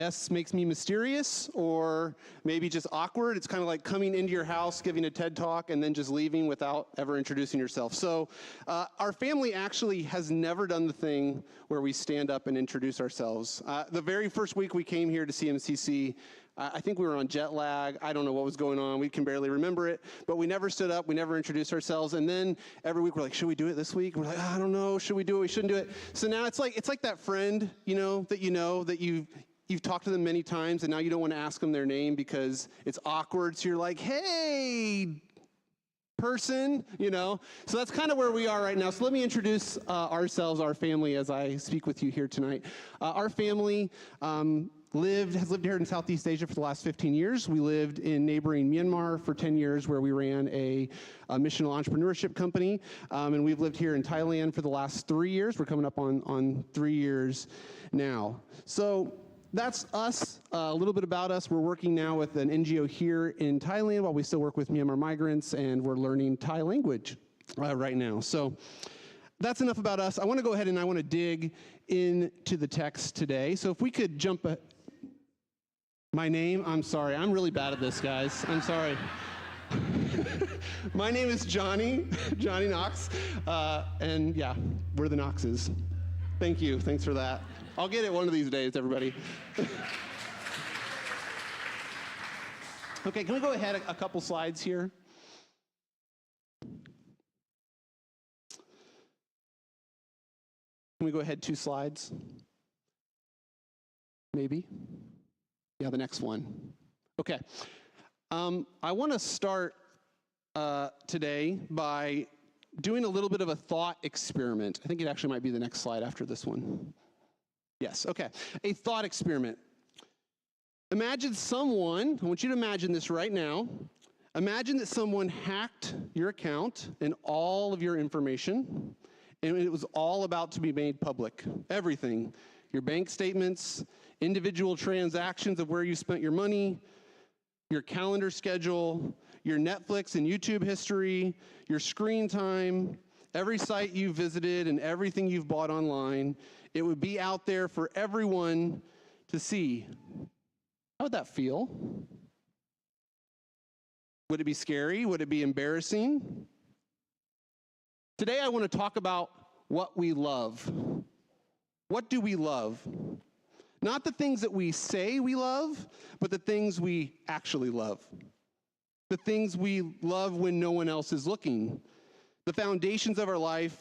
S makes me mysterious or maybe just awkward. It's kind of like coming into your house, giving a TED talk, and then just leaving without ever introducing yourself. So our family actually has never done the thing where we stand up and introduce ourselves. The very first week we came here to CMCC, I think we were on jet lag. I don't know what was going on. We can barely remember it. But we never stood up. We never introduced ourselves. And then every week we're like, should we do it this week? We're like, I don't know. Should we do it? We shouldn't do it. So now it's like that friend, that you've talked to them many times, and now you don't want to ask them their name because it's awkward. So you're like, hey, person, So that's kind of where we are right now. So let me introduce ourselves, our family, as I speak with you here tonight. Our family has lived here in Southeast Asia for the last 15 years. We lived in neighboring Myanmar for 10 years, where we ran a missional entrepreneurship company. And we've lived here in Thailand for the last 3 years. We're coming up on 3 years now. So that's us, a little bit about us. We're working now with an NGO here in Thailand while we still work with Myanmar migrants, and we're learning Thai language right now. So that's enough about us. I want to go ahead and I want to dig into the text today. So if we could jump my name, I'm sorry. I'm really bad at this, guys. I'm sorry. My name is Johnny Knox, and yeah, we're the Knoxes. Thank you. Thanks for that. I'll get it one of these days, everybody. Okay, can we go ahead a couple slides here? Can we go ahead 2 slides? Maybe? Yeah, the next one. Okay. I want to start today by doing a little bit of a thought experiment. I think it actually might be the next slide after this one. Yes, okay. A thought experiment. Imagine someone, I want you to imagine this right now. Imagine that someone hacked your account and all of your information, and it was all about to be made public. Everything. Your bank statements, individual transactions of where you spent your money, your calendar schedule, your Netflix and YouTube history, your screen time, every site you've visited and everything you've bought online. It would be out there for everyone to see. How would that feel? Would it be scary? Would it be embarrassing? Today I want to talk about what we love. What do we love? Not the things that we say we love, but the things we actually love. The things we love when no one else is looking. The foundations of our life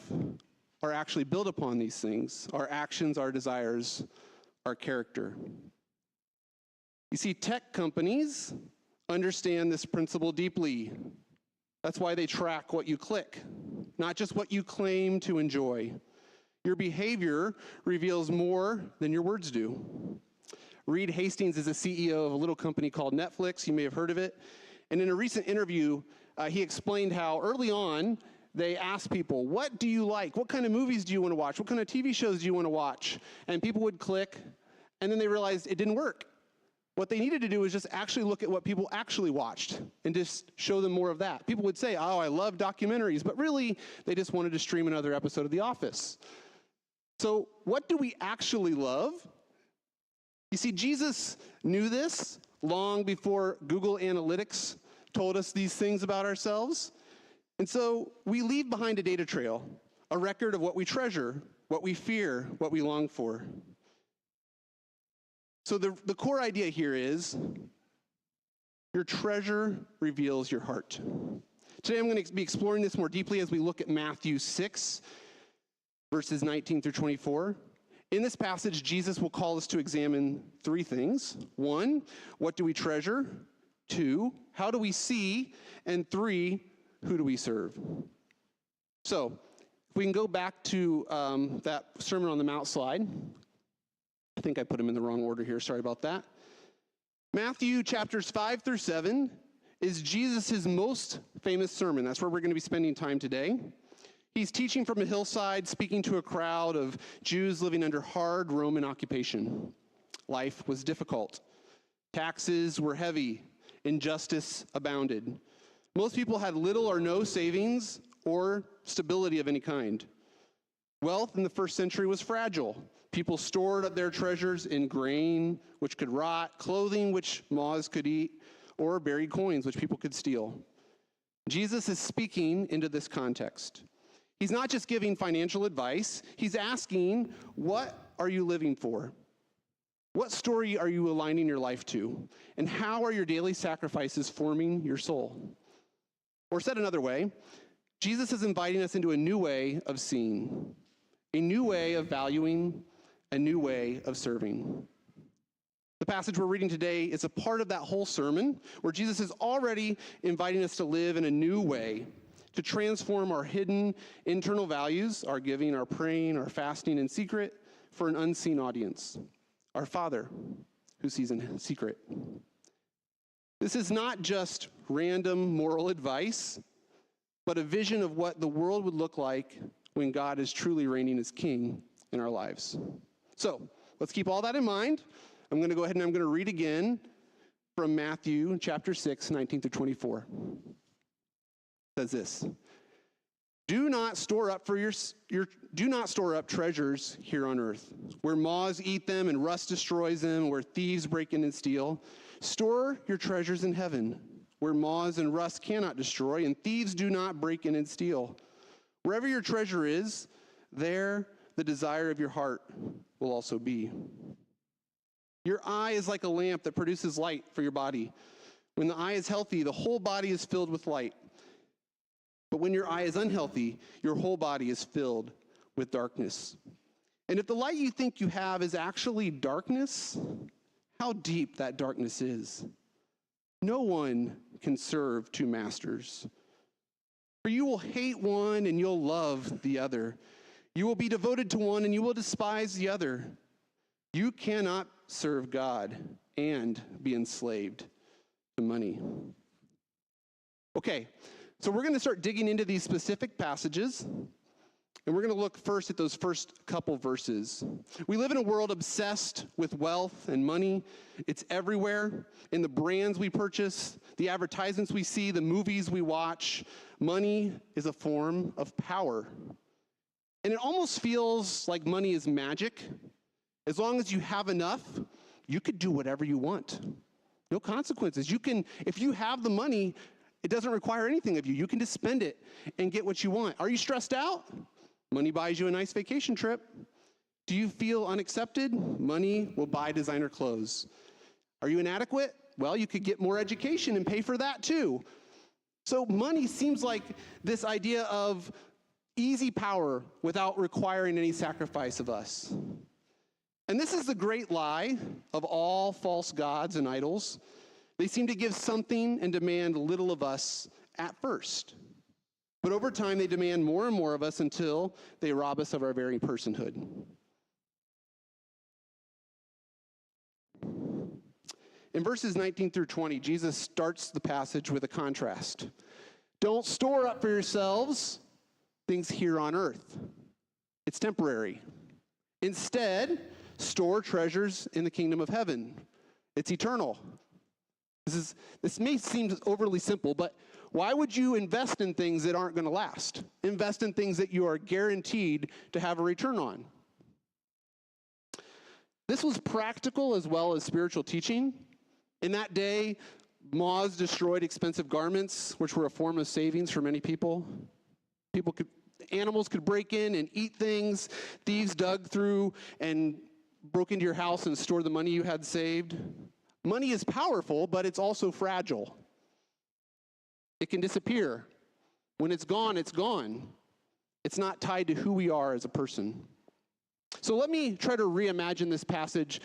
are actually built upon these things. Our actions, our desires, our character. You see, tech companies understand this principle deeply. That's why they track what you click, not just what you claim to enjoy. Your behavior reveals more than your words do. Reed Hastings is a CEO of a little company called Netflix. You may have heard of it. And in a recent interview, he explained how early on, they asked people, what do you like? What kind of movies do you want to watch? What kind of TV shows do you want to watch? And people would click, and then they realized it didn't work. What they needed to do was just actually look at what people actually watched and just show them more of that. People would say, oh, I love documentaries, but really, they just wanted to stream another episode of The Office. So what do we actually love? You see, Jesus knew this long before Google Analytics told us these things about ourselves. And so we leave behind a data trail, a record of what we treasure, what we fear, what we long for. So the core idea here is your treasure reveals your heart. Today I'm going to be exploring this more deeply as we look at Matthew 6, verses 19 through 24. In this passage, Jesus will call us to examine 3 things. 1, what do we treasure? 2, how do we see? And 3, who do we serve? So, if we can go back to that Sermon on the Mount slide. I think I put them in the wrong order here. Sorry about that. Matthew chapters 5 through 7 is Jesus' most famous sermon. That's where we're going to be spending time today. He's teaching from a hillside, speaking to a crowd of Jews living under hard Roman occupation. Life was difficult. Taxes were heavy. Injustice abounded. Most people had little or no savings or stability of any kind. Wealth in the first century was fragile. People stored their treasures in grain, which could rot, clothing, which moths could eat, or buried coins, which people could steal. Jesus is speaking into this context. He's not just giving financial advice. He's asking, what are you living for? What story are you aligning your life to? And how are your daily sacrifices forming your soul? Or said another way, Jesus is inviting us into a new way of seeing, a new way of valuing, a new way of serving. The passage we're reading today is a part of that whole sermon where Jesus is already inviting us to live in a new way, to transform our hidden internal values, our giving, our praying, our fasting in secret, for an unseen audience, our Father who sees in secret. This is not just random moral advice, but a vision of what the world would look like when God is truly reigning as King in our lives. So let's keep all that in mind. I'm going to go ahead and I'm going to read again from Matthew chapter 6, 19 through 24. It says this: Do not store up treasures here on earth, where moths eat them and rust destroys them, where thieves break in and steal. Store your treasures in heaven, where moths and rust cannot destroy, and thieves do not break in and steal. Wherever your treasure is, there the desire of your heart will also be. Your eye is like a lamp that produces light for your body. When the eye is healthy, the whole body is filled with light. But when your eye is unhealthy, your whole body is filled with darkness. And if the light you think you have is actually darkness, how deep that darkness is. No one can serve two masters. For you will hate one and you'll love the other. You will be devoted to one and you will despise the other. You cannot serve God and be enslaved to money. Okay, so we're going to start digging into these specific passages, and we're going to look first at those first couple verses. We live in a world obsessed with wealth and money. It's everywhere. In the brands we purchase, the advertisements we see, the movies we watch. Money is a form of power. And it almost feels like money is magic. As long as you have enough, you could do whatever you want. No consequences. If you have the money, it doesn't require anything of you. You can just spend it and get what you want. Are you stressed out? Money buys you a nice vacation trip. Do you feel unaccepted? Money will buy designer clothes. Are you inadequate? Well, you could get more education and pay for that too. So money seems like this idea of easy power without requiring any sacrifice of us. And this is the great lie of all false gods and idols. They seem to give something and demand little of us at first. But over time, they demand more and more of us until they rob us of our very personhood. In verses 19 through 20, Jesus starts the passage with a contrast. Don't store up for yourselves things here on earth. It's temporary. Instead, store treasures in the kingdom of heaven. It's eternal. This may seem overly simple, but why would you invest in things that aren't going to last? Invest in things that you are guaranteed to have a return on. This was practical as well as spiritual teaching. In that day, moths destroyed expensive garments, which were a form of savings for many people. Animals could break in and eat things. Thieves dug through and broke into your house and stored the money you had saved. Money is powerful, but it's also fragile. It can disappear. When it's gone, it's gone. It's not tied to who we are as a person. So let me try to reimagine this passage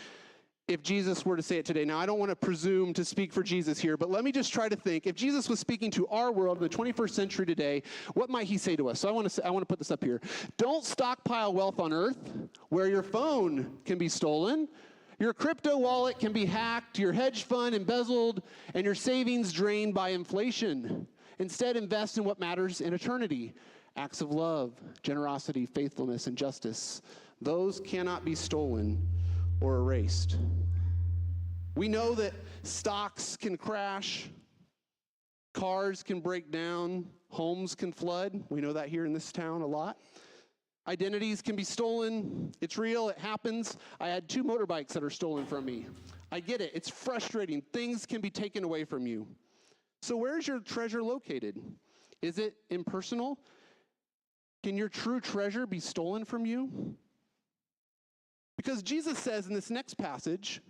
if Jesus were to say it today. Now, I don't want to presume to speak for Jesus here, but let me just try to think. If Jesus was speaking to our world in the 21st century today, what might he say to us? So I want to put this up here. Don't stockpile wealth on earth where your phone can be stolen, your crypto wallet can be hacked, your hedge fund embezzled, and your savings drained by inflation. Instead, invest in what matters in eternity. Acts of love, generosity, faithfulness, and justice. Those cannot be stolen or erased. We know that stocks can crash, cars can break down, homes can flood. We know that here in this town a lot. Identities can be stolen. It's real. It happens. I had 2 motorbikes that are stolen from me. I get it. It's frustrating. Things can be taken away from you. So where's your treasure located? Is it impersonal? Can your true treasure be stolen from you? Because Jesus says in this next passage,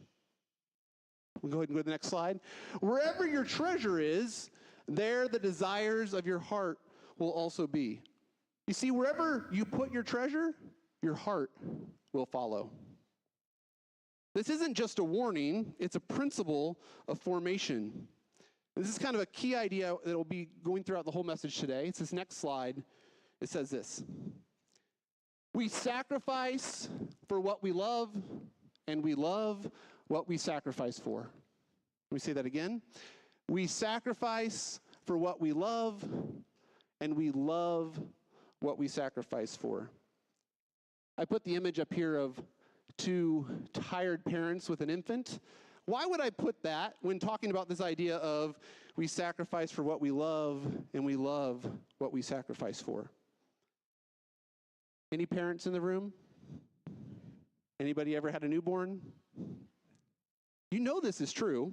we'll go ahead and go to the next slide. Wherever your treasure is, there the desires of your heart will also be. You see, wherever you put your treasure, your heart will follow. This isn't just a warning, it's a principle of formation. This is kind of a key idea that will be going throughout the whole message today. It's this next slide. It says this: we sacrifice for what we love, and we love what we sacrifice for. Let me say that again. We sacrifice for what we love, and we love what we sacrifice for. I put the image up here of 2 tired parents with an infant. Why would I put that when talking about this idea of we sacrifice for what we love and we love what we sacrifice for? Any parents in the room? Anybody ever had a newborn? You know this is true.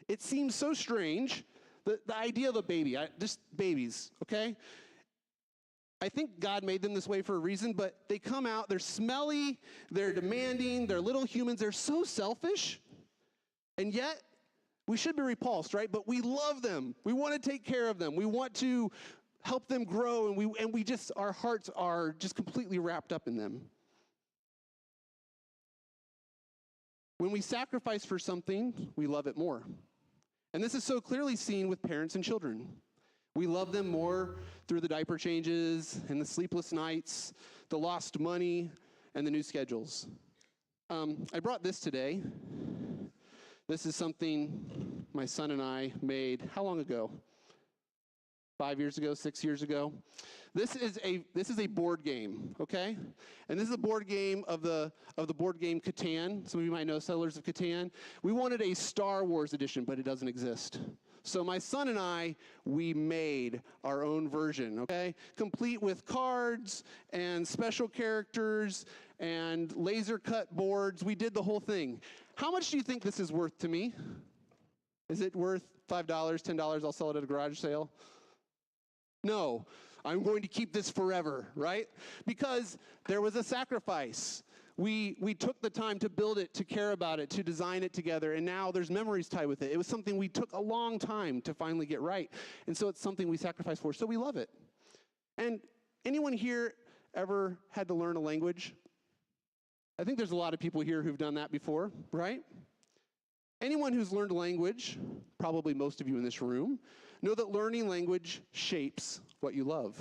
It seems so strange, the idea of a baby, just babies, okay? I think God made them this way for a reason, but they come out, they're smelly, they're demanding, they're little humans, they're so selfish, and yet we should be repulsed, right? But we love them. We want to take care of them. We want to help them grow, and we just, our hearts are just completely wrapped up in them. When we sacrifice for something, we love it more. And this is so clearly seen with parents and children. We love them more through the diaper changes and the sleepless nights, the lost money, and the new schedules. I brought this today. This is something my son and I made, how long ago? 5 years ago, 6 years ago. This is a board game, okay? And this is a board game of the board game Catan. Some of you might know Settlers of Catan. We wanted a Star Wars edition, but it doesn't exist. So my son and I, we made our own version, okay? Complete with cards and special characters and laser cut boards. We did the whole thing. How much do you think this is worth to me? Is it worth $5, $10? I'll sell it at a garage sale. No, I'm going to keep this forever, right? Because there was a sacrifice. We took the time to build it, to care about it, to design it together, and now there's memories tied with it. It was something we took a long time to finally get right, and so it's something we sacrifice for, so we love it. And anyone here ever had to learn a language? I think there's a lot of people here who've done that before, right? Anyone who's learned a language, probably most of you in this room, know that learning language shapes what you love.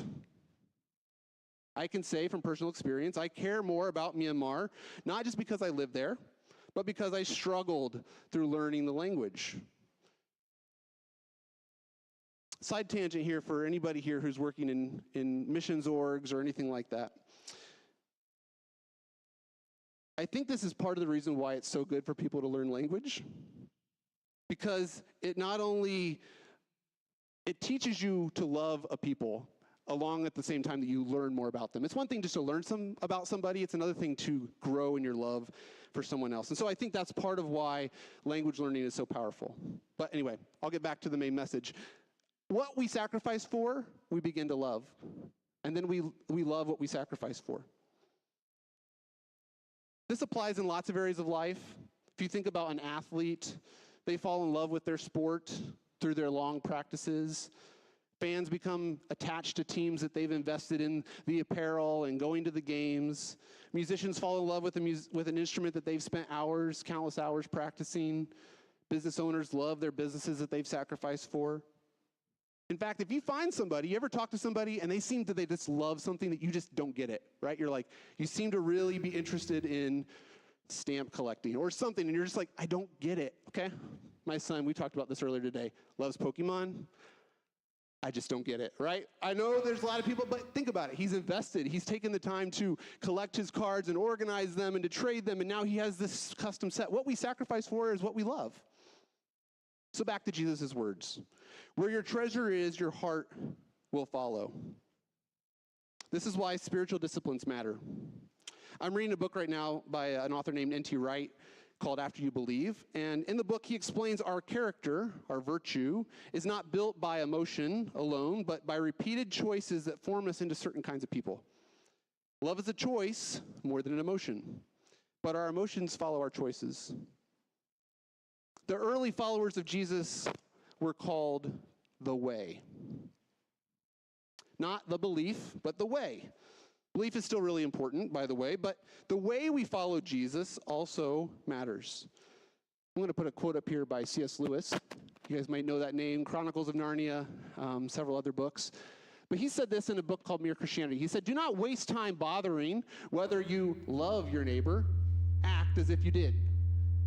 I can say from personal experience, I care more about Myanmar, not just because I live there, but because I struggled through learning the language. Side tangent here for anybody here who's working in missions orgs or anything like that. I think this is part of the reason why it's so good for people to learn language, because it not only, it teaches you to love a people along at the same time that you learn more about them. It's one thing just to learn about somebody, it's another thing to grow in your love for someone else. And so I think that's part of why language learning is so powerful. But anyway, I'll get back to the main message. What we sacrifice for, we begin to love. And then we love what we sacrifice for. This applies in lots of areas of life. If you think about an athlete, they fall in love with their sport through their long practices. Fans become attached to teams that they've invested in the apparel and going to the games. Musicians fall in love with an instrument that they've spent hours, countless hours practicing. Business owners love their businesses that they've sacrificed for. In fact, if you find somebody, you ever talk to somebody and they just love something that you just don't get it, right? You're like, you seem to really be interested in stamp collecting or something, and you're just like, I don't get it, okay? My son, we talked about this earlier today, loves Pokemon. I just don't get it, right? I know there's a lot of people, but think about it. He's invested. He's taken the time to collect his cards and organize them and to trade them, and now he has this custom set. What we sacrifice for is what we love. So back to Jesus' words. Where your treasure is, your heart will follow. This is why spiritual disciplines matter. I'm reading a book right now by an author named N.T. Wright called After You Believe. And in the book, he explains our character, our virtue, is not built by emotion alone, but by repeated choices that form us into certain kinds of people. Love is a choice more than an emotion, but our emotions follow our choices. The early followers of Jesus were called the Way. Not the belief, but the way. Belief is still really important, by the way, but the way we follow Jesus also matters. I'm going to put a quote up here by C.S. Lewis. You guys might know that name, Chronicles of Narnia, several other books. But he said this in a book called Mere Christianity. He said, "Do not waste time bothering whether you love your neighbor. Act as if you did."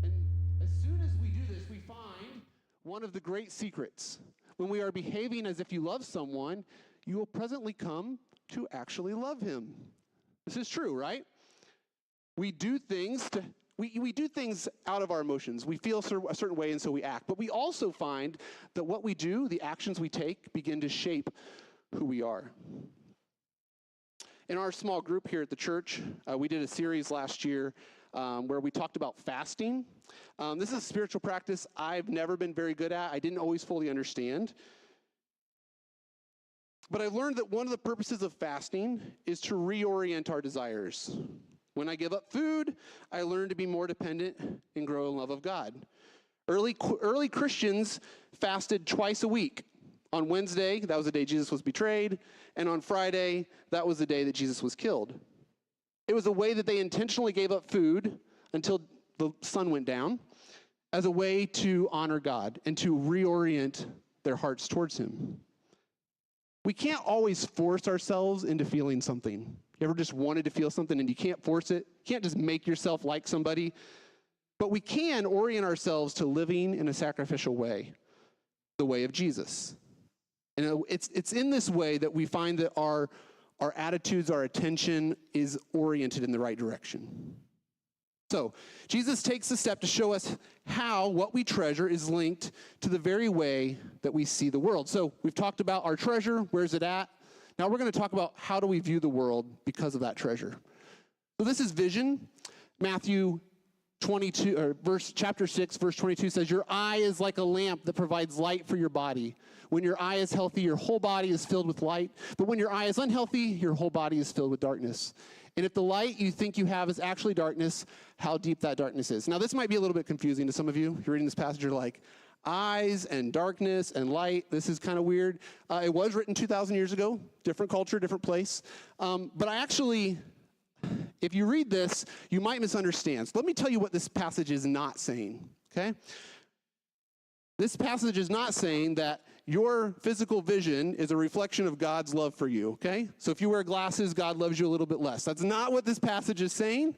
And as soon as we do this, we find one of the great secrets. When we are behaving as if you love someone, you will presently come to actually love him. This is true, right? We do things we do things out of our emotions. We feel a certain way, and so we act. But we also find that what we do, the actions we take, begin to shape who we are. In our small group here at the church, we did a series last year where we talked about fasting. This is a spiritual practice I've never been very good at. I didn't always fully understand. But I learned that one of the purposes of fasting is to reorient our desires. When I give up food, I learn to be more dependent and grow in love of God. Early Christians fasted twice a week. On Wednesday, that was the day Jesus was betrayed, and on Friday, that was the day that Jesus was killed. It was a way that they intentionally gave up food until the sun went down as a way to honor God and to reorient their hearts towards him. We can't always force ourselves into feeling something. You ever just wanted to feel something and you can't force it? You can't just make yourself like somebody. But we can orient ourselves to living in a sacrificial way, the way of Jesus. And it's in this way that we find that our attitudes, our attention is oriented in the right direction. So, Jesus takes the step to show us how what we treasure is linked to the very way that we see the world. So, we've talked about our treasure, where's it at? Now we're going to talk about how do we view the world because of that treasure. So this is vision. Matthew 22, or chapter 6, verse 22 says, "Your eye is like a lamp that provides light for your body. When your eye is healthy, your whole body is filled with light. But when your eye is unhealthy, your whole body is filled with darkness. And if the light you think you have is actually darkness, how deep that darkness is." Now, this might be a little bit confusing to some of you. You're reading this passage, you're like, eyes and darkness and light, this is kind of weird. It was written 2,000 years ago, different culture, different place. But I actually, if you read this, you might misunderstand. So let me tell you what this passage is not saying, okay? This passage is not saying that your physical vision is a reflection of God's love for you, okay? So if you wear glasses, God loves you a little bit less. That's not what this passage is saying.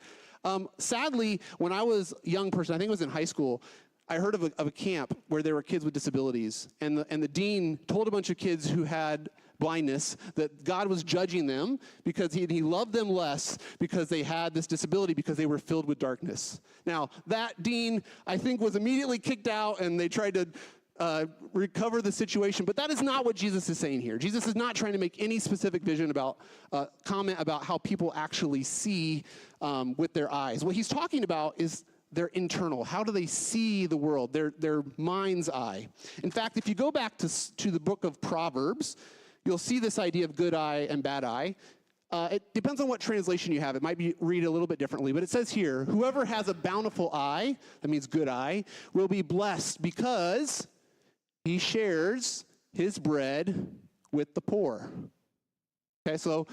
Sadly, when I was a young person, I think it was in high school, I heard of a camp where there were kids with disabilities, and the dean told a bunch of kids who had blindness that God was judging them because he loved them less because they had this disability because they were filled with darkness. Now, that dean, I think, was immediately kicked out, and they tried to recover the situation, but that is not what Jesus is saying here. Jesus is not trying to make any specific vision about, comment about how people actually see with their eyes. What he's talking about is their internal. How do they see the world? Their mind's eye. In fact, if you go back to the book of Proverbs, you'll see this idea of good eye and bad eye. It depends on what translation you have. It might be read a little bit differently, but it says here, "Whoever has a bountiful eye," that means good eye, "will be blessed because he shares his bread with the poor." Okay, so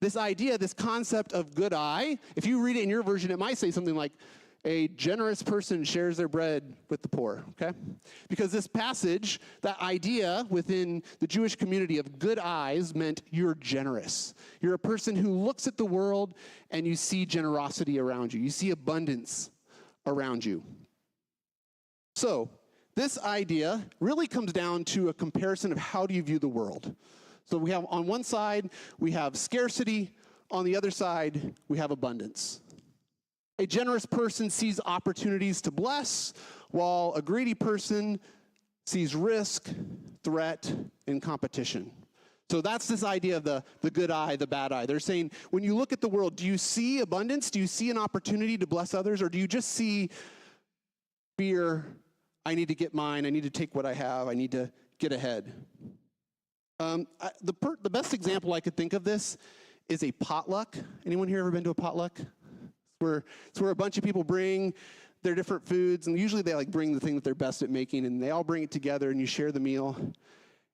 this idea, this concept of good eye, if you read it in your version, it might say something like, "A generous person shares their bread with the poor," okay? Because this passage, that idea within the Jewish community of good eyes meant you're generous. You're a person who looks at the world and you see generosity around you. You see abundance around you. So, this idea really comes down to a comparison of how do you view the world. So we have, on one side, we have scarcity. On the other side, we have abundance. A generous person sees opportunities to bless, while a greedy person sees risk, threat, and competition. So that's this idea of the good eye, the bad eye. They're saying, when you look at the world, do you see abundance? Do you see an opportunity to bless others? Or do you just see fear? I need to get mine. I need to take what I have. I need to get ahead. The best example I could think of this is a potluck. Anyone here ever been to a potluck? It's where a bunch of people bring their different foods, and usually they like bring the thing that they're best at making, and they all bring it together, and you share the meal.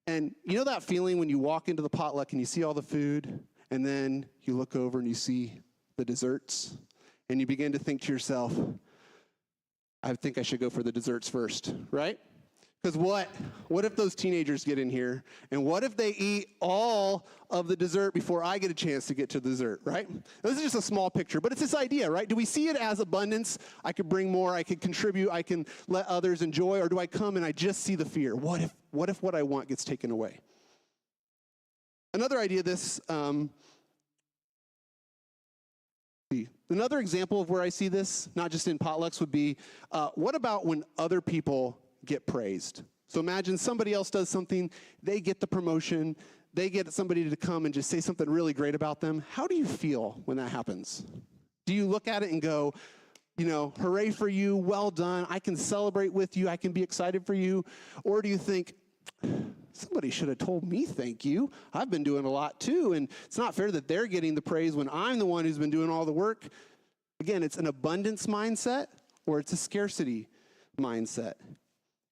And you know that feeling when you walk into the potluck and you see all the food, and then you look over and you see the desserts, and you begin to think to yourself, I think I should go for the desserts first, right? Because what if those teenagers get in here, and what if they eat all of the dessert before I get a chance to get to dessert, right? This is just a small picture, but it's this idea, right? Do we see it as abundance? I could bring more, I could contribute, I can let others enjoy, or do I come and I just see the fear? What if what I want gets taken away? Another idea, another example of where I see this, not just in potlucks, would be, what about when other people get praised? So imagine somebody else does something, they get the promotion, they get somebody to come and just say something really great about them. How do you feel when that happens? Do you look at it and go, hooray for you, well done, I can celebrate with you, I can be excited for you? Or do you think, somebody should have told me thank you, I've been doing a lot too, and it's not fair that they're getting the praise when I'm the one who's been doing all the work? Again, it's an abundance mindset or it's a scarcity mindset.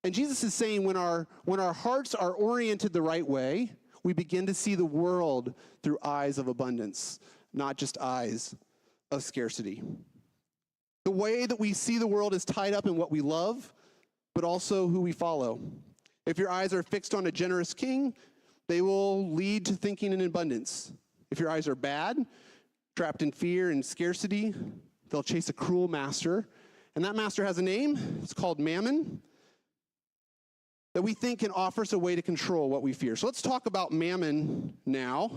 And Jesus is saying when our hearts are oriented the right way, we begin to see the world through eyes of abundance, not just eyes of scarcity. The way that we see the world is tied up in what we love, but also who we follow. If your eyes are fixed on a generous king, they will lead to thinking in abundance. If your eyes are bad, trapped in fear and scarcity, they'll chase a cruel master. And that master has a name. It's called Mammon, that we think can offer us a way to control what we fear. So let's talk about Mammon now.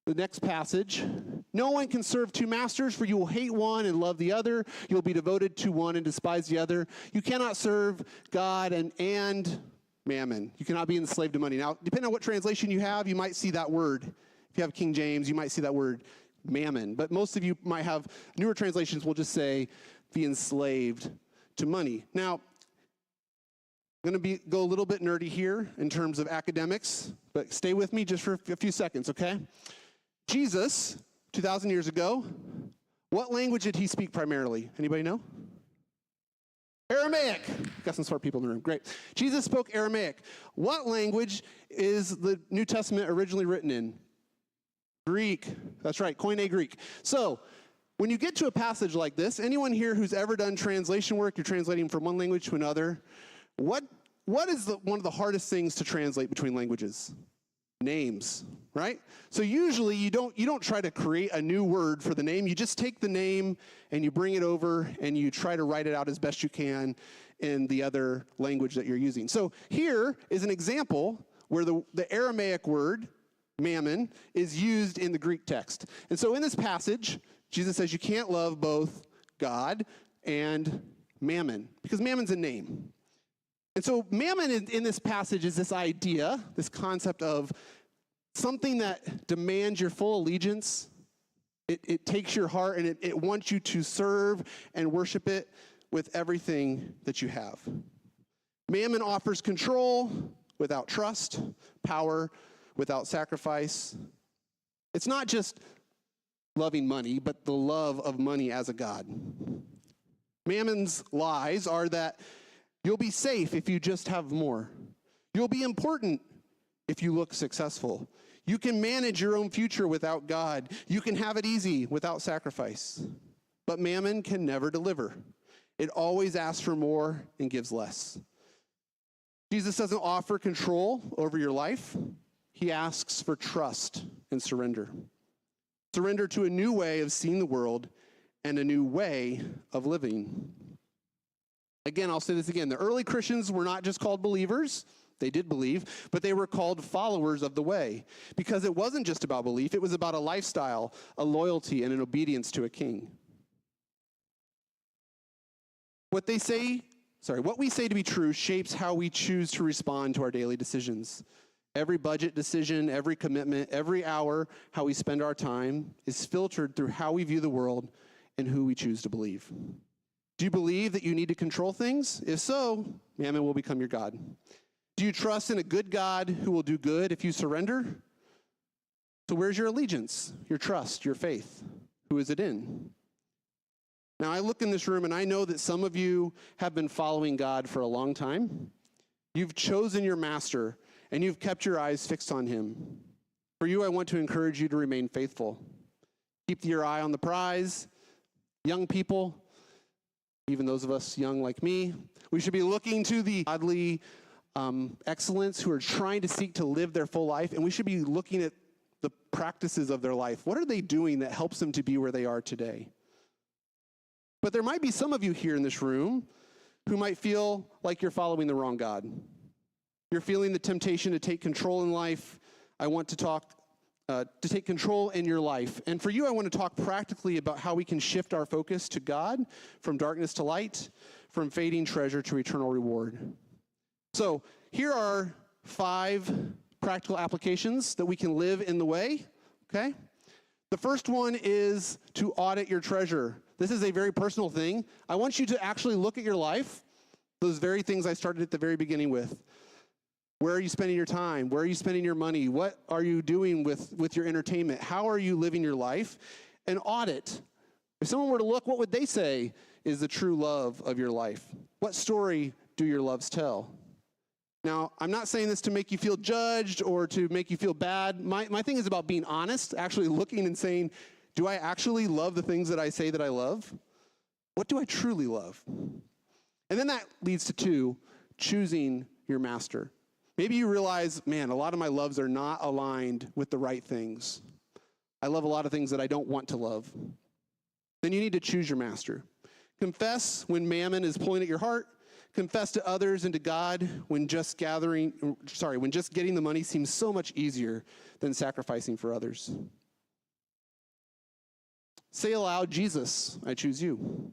The next passage. No one can serve two masters, for you will hate one and love the other. You'll be devoted to one and despise the other. You cannot serve God and Mammon. You cannot be enslaved to money. Now, depending on what translation you have, you might see that word. If you have King James, you might see that word Mammon. But most of you might have newer translations will just say be enslaved to money. Now, I'm going to go a little bit nerdy here in terms of academics, but stay with me just for a few seconds, okay? Jesus, 2,000 years ago, what language did he speak primarily? Anybody know? Aramaic. Got some smart people in the room. Great. Jesus spoke Aramaic. What language is the New Testament originally written in? Greek. That's right, Koine Greek. So, when you get to a passage like this, anyone here who's ever done translation work, you're translating from one language to another, what is one of the hardest things to translate between languages? Names, right? So usually you don't try to create a new word for the name. You just take the name and you bring it over and you try to write it out as best you can in the other language that you're using. So here is an example where the Aramaic word, mammon, is used in the Greek text. And so in this passage, Jesus says you can't love both God and mammon, because mammon's a name. And so mammon in this passage is this idea, this concept of something that demands your full allegiance. It takes your heart and it wants you to serve and worship it with everything that you have. Mammon offers control without trust, power without sacrifice. It's not just loving money, but the love of money as a god. Mammon's lies are that you'll be safe if you just have more. You'll be important if you look successful. You can manage your own future without God. You can have it easy without sacrifice. But mammon can never deliver. It always asks for more and gives less. Jesus doesn't offer control over your life. He asks for trust and surrender. Surrender to a new way of seeing the world and a new way of living. Again, I'll say this again. The early Christians were not just called believers. They did believe, but they were called followers of the way, because it wasn't just about belief. It was about a lifestyle, a loyalty, and an obedience to a king. What we say to be true shapes how we choose to respond to our daily decisions. Every budget decision, every commitment, every hour, how we spend our time is filtered through how we view the world and who we choose to believe. Do you believe that you need to control things? If so, mammon will become your God. Do you trust in a good God who will do good if you surrender? So where's your allegiance, your trust, your faith? Who is it in? Now, I look in this room and I know that some of you have been following God for a long time. You've chosen your master and you've kept your eyes fixed on him. For you, I want to encourage you to remain faithful. Keep your eye on the prize. Young people, even those of us young like me, we should be looking to the godly excellence who are trying to seek to live their full life, and we should be looking at the practices of their life. What are they doing that helps them to be where they are today? But there might be some of you here in this room who might feel like you're following the wrong God. You're feeling the temptation to take control in life. I want to talk to take control in your life. And for you, I want to talk practically about how we can shift our focus to God, from darkness to light, from fading treasure to eternal reward. So here are 5 practical applications that we can live in the way, okay? The first one is to audit your treasure. This is a very personal thing. I want you to actually look at your life, those very things I started at the very beginning with. Where are you spending your time? Where are you spending your money? What are you doing with your entertainment? How are you living your life? And audit. If someone were to look, what would they say is the true love of your life? What story do your loves tell? Now, I'm not saying this to make you feel judged or to make you feel bad. My thing is about being honest, actually looking and saying, do I actually love the things that I say that I love? What do I truly love? And then that leads to 2, choosing your master. Maybe you realize, man, a lot of my loves are not aligned with the right things. I love a lot of things that I don't want to love. Then you need to choose your master. Confess when mammon is pulling at your heart. Confess to others and to God when just getting the money seems so much easier than sacrificing for others. Say aloud, Jesus, I choose you.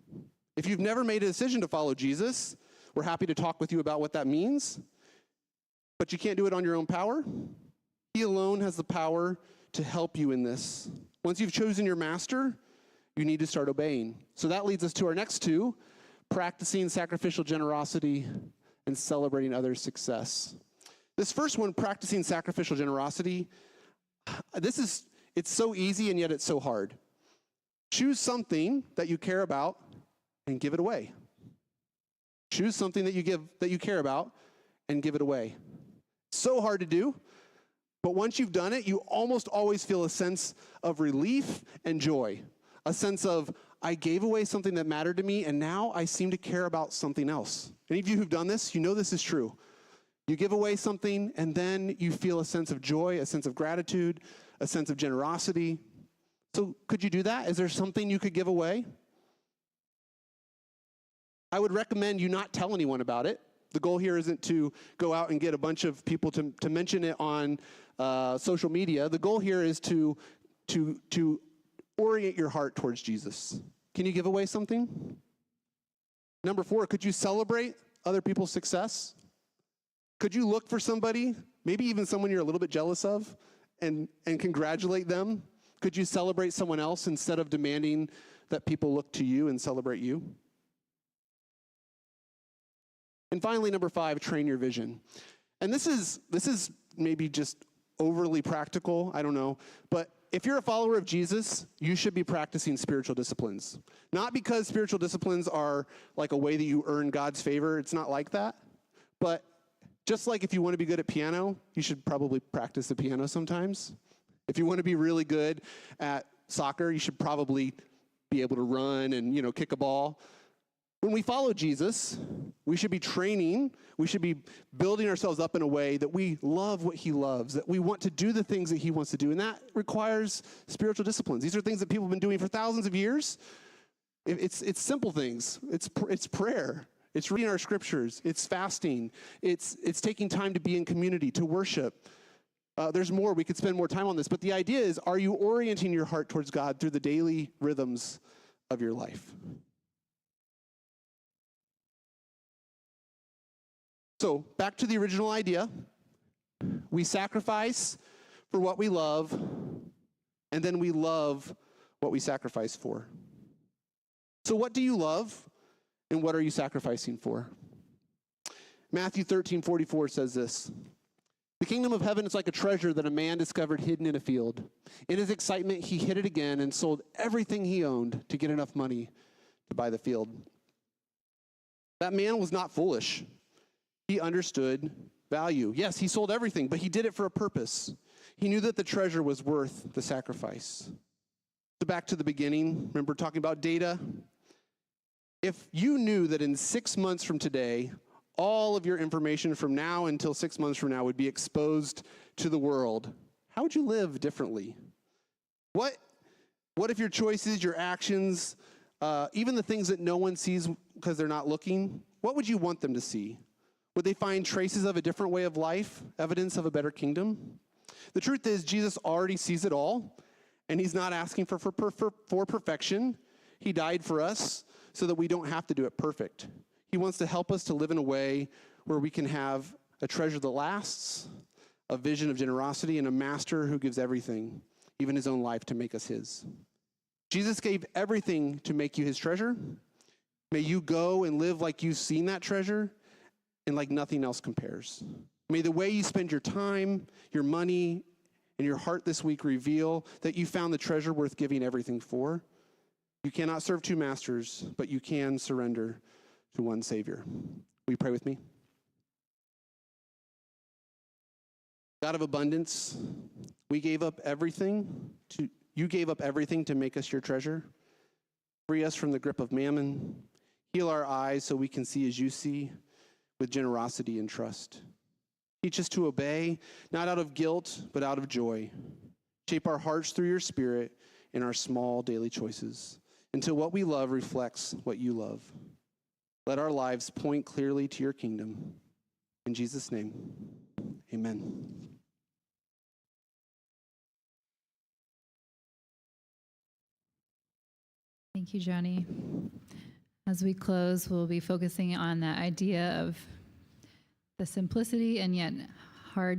If you've never made a decision to follow Jesus, we're happy to talk with you about what that means. But you can't do it on your own power. He alone has the power to help you in this. Once you've chosen your master, you need to start obeying. So that leads us to our next 2, practicing sacrificial generosity and celebrating others' success. This first one, practicing sacrificial generosity, it's so easy and yet it's so hard. Choose something that you care about and give it away. Choose something that you care about and give it away. So hard to do, but once you've done it, you almost always feel a sense of relief and joy. A sense of, I gave away something that mattered to me, and now I seem to care about something else. Any of you who've done this, you know this is true. You give away something, and then you feel a sense of joy, a sense of gratitude, a sense of generosity. So could you do that? Is there something you could give away? I would recommend you not tell anyone about it. The goal here isn't to go out and get a bunch of people to mention it on social media. The goal here is to orient your heart towards Jesus. Can you give away something? Number 4, could you celebrate other people's success? Could you look for somebody, maybe even someone you're a little bit jealous of, and congratulate them? Could you celebrate someone else instead of demanding that people look to you and celebrate you? And finally, number 5, train your vision. And this is maybe just overly practical, I don't know, but if you're a follower of Jesus, you should be practicing spiritual disciplines. Not because spiritual disciplines are like a way that you earn God's favor, it's not like that, but just like if you want to be good at piano, you should probably practice the piano sometimes. If you want to be really good at soccer, you should probably be able to run and, kick a ball. When we follow Jesus, we should be training, we should be building ourselves up in a way that we love what he loves, that we want to do the things that he wants to do, and that requires spiritual disciplines. These are things that people have been doing for thousands of years. It's simple things. It's prayer. It's reading our scriptures. It's fasting. It's taking time to be in community, to worship. There's more. We could spend more time on this, but the idea is, are you orienting your heart towards God through the daily rhythms of your life? So back to the original idea. We sacrifice for what we love, and then we love what we sacrifice for. So what do you love, and what are you sacrificing for? Matthew 13:44 says this: "The kingdom of heaven is like a treasure that a man discovered hidden in a field. In his excitement, he hid it again and sold everything he owned to get enough money to buy the field." That man was not foolish. He understood value. Yes, he sold everything, but he did it for a purpose. He knew that the treasure was worth the sacrifice. So back to the beginning, remember talking about data? If you knew that in 6 months from today, all of your information from now until 6 months from now would be exposed to the world, how would you live differently? What if your choices, your actions, even the things that no one sees because they're not looking, what would you want them to see? Would they find traces of a different way of life, evidence of a better kingdom? The truth is, Jesus already sees it all, and he's not asking for perfection. He died for us so that we don't have to do it perfect. He wants to help us to live in a way where we can have a treasure that lasts, a vision of generosity, and a master who gives everything, even his own life, to make us his. Jesus gave everything to make you his treasure. May you go and live like you've seen that treasure and like nothing else compares. May the way you spend your time, your money, and your heart this week reveal that you found the treasure worth giving everything for. You cannot serve two masters, but you can surrender to one Savior. Will you pray with me? God of abundance, you gave up everything to make us your treasure. Free us from the grip of mammon. Heal our eyes so we can see as you see, with generosity and trust. Teach us to obey, not out of guilt, but out of joy. Shape our hearts through your Spirit in our small daily choices, until what we love reflects what you love. Let our lives point clearly to your kingdom. In Jesus' name, amen. Thank you, Johnny. As we close, we'll be focusing on that idea of the simplicity and yet hard